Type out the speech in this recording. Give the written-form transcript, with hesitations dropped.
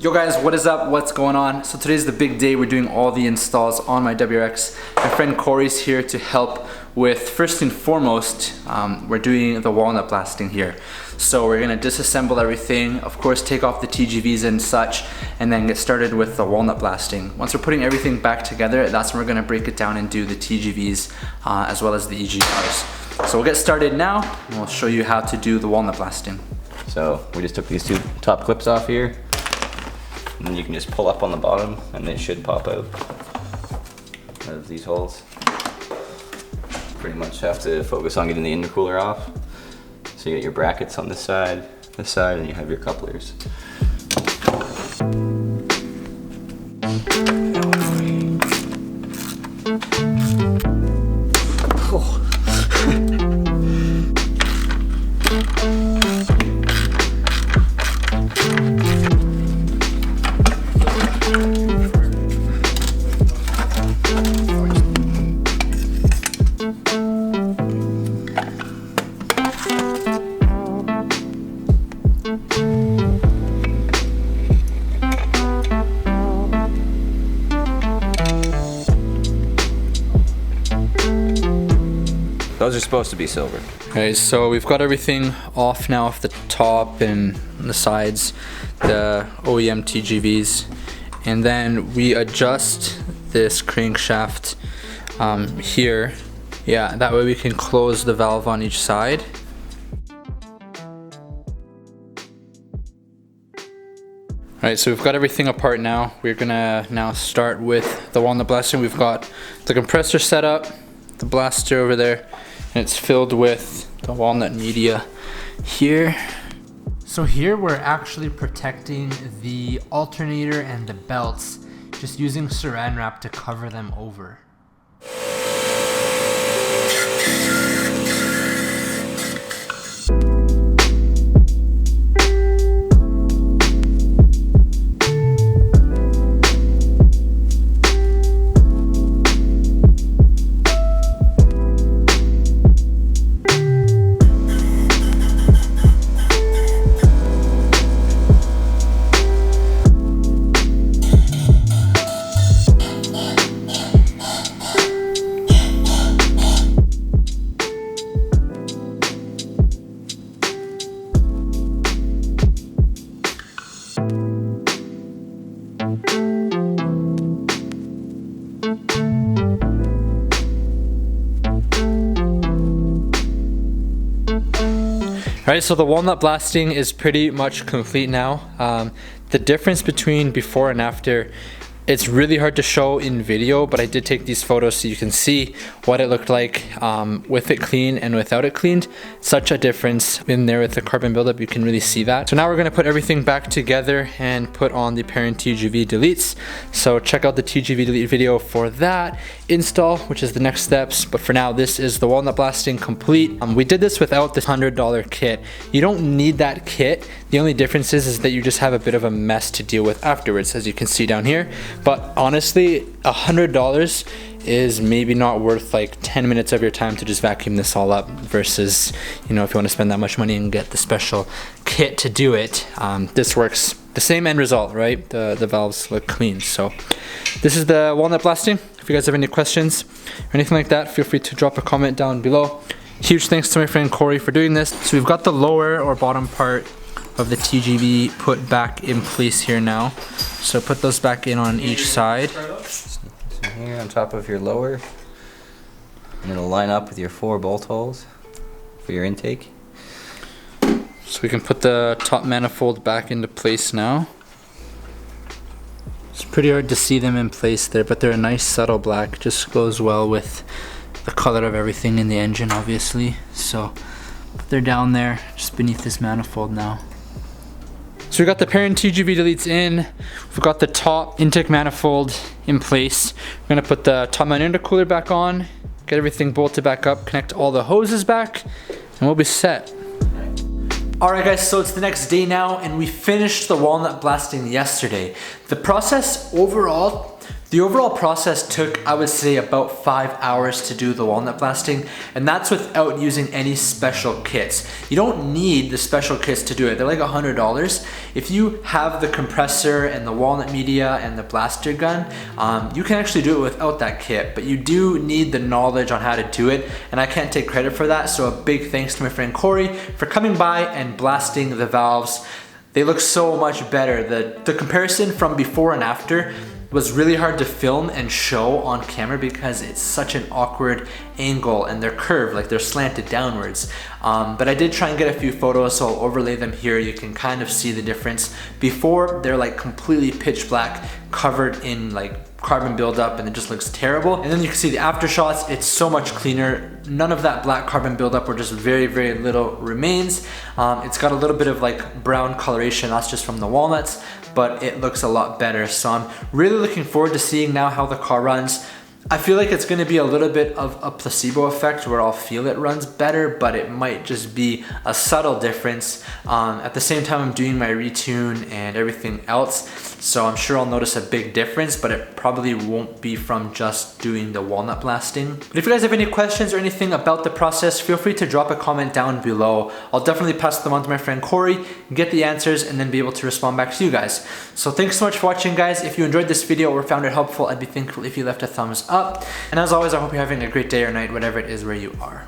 Yo guys, what is up? What's going on? So today's the big day. We're doing all the installs on my WRX. My friend Corey's here to help with, first and foremost, we're doing the walnut blasting here. So we're gonna disassemble everything, of course take off the TGVs and such, and then get started with the walnut blasting. Once we're putting everything back together, that's when we're gonna break it down and do the TGVs as well as the EGRs. So we'll get started now, and we'll show you how to do the walnut blasting. So we just took these two top clips off here, and then you can just pull up on the bottom and they should pop out of these holes. Pretty much have to focus on getting the intercooler off. So you get your brackets on this side, and you have your couplers. Those are supposed to be silver. Okay, so we've got everything off now off the top and the sides, the OEM TGVs, and then we adjust this crankshaft here. Yeah, that way we can close the valve on each side. Alright, so we've got everything apart now. We're gonna now start with the walnut blasting. We've got the compressor set up, the blaster over there, and it's filled with the walnut media here. So here we're actually protecting the alternator and the belts, just using saran wrap to cover them over. Alright, so the walnut blasting is pretty much complete now. The difference between before and after, it's really hard to show in video, but I did take these photos so you can see what it looked like with it clean and without it cleaned. Such a difference in there with the carbon buildup, you can really see that. So now we're gonna put everything back together and put on the parent TGV deletes. So check out the TGV delete video for that install, which is the next steps. But for now, this is the walnut blasting complete. We did this without this $100 kit. You don't need that kit. The only difference is that you just have a bit of a mess to deal with afterwards, as you can see down here. But honestly, $100 is maybe not worth like 10 minutes of your time to just vacuum this all up versus, you know, if you want to spend that much money and get the special kit to do it. This works the same end result, right? The valves look clean. So this is the walnut blasting. If you guys have any questions or anything like that, feel free to drop a comment down below. Huge thanks to my friend Corey for doing this. So we've got the lower or bottom part of the TGV put back in place here now. So put those back in on each side. So here on top of your lower, and it'll line up with your 4 bolt holes for your intake. So we can put the top manifold back into place now. It's pretty hard to see them in place there, but they're a nice subtle black. Just goes well with the color of everything in the engine, obviously. So they're down there just beneath this manifold now. So we got the parent TGV deletes in. We've got the top intake manifold in place. We're gonna put the top mount intercooler back on, get everything bolted back up, connect all the hoses back, and we'll be set. Alright guys, so it's the next day now, and we finished the walnut blasting yesterday. The process overall The overall process took, I would say, about 5 hours to do the walnut blasting, and that's without using any special kits. You don't need the special kits to do it. They're like $100. If you have the compressor and the walnut media and the blaster gun, you can actually do it without that kit, but you do need the knowledge on how to do it, and I can't take credit for that, so a big thanks to my friend Corey for coming by and blasting the valves. They look so much better. The comparison from before and after was really hard to film and show on camera because it's such an awkward angle and they're curved, like they're slanted downwards. But I did try and get a few photos, so I'll overlay them here. You can kind of see the difference. Before, they're like completely pitch black, covered in like carbon buildup, and it just looks terrible. And then you can see the after shots, it's so much cleaner. None of that black carbon buildup, or just very, very little remains. It's got a little bit of like brown coloration, that's just from the walnuts, but it looks a lot better. So I'm really looking forward to seeing now how the car runs. I feel like it's gonna be a little bit of a placebo effect where I'll feel it runs better, but it might just be a subtle difference. At the same time, I'm doing my retune and everything else, so I'm sure I'll notice a big difference, but it probably won't be from just doing the walnut blasting. But if you guys have any questions or anything about the process, feel free to drop a comment down below. I'll definitely pass them on to my friend Corey, get the answers, and then be able to respond back to you guys. So thanks so much for watching, guys. If you enjoyed this video or found it helpful, I'd be thankful if you left a thumbs up. And as always, I hope you're having a great day or night, whatever it is where you are.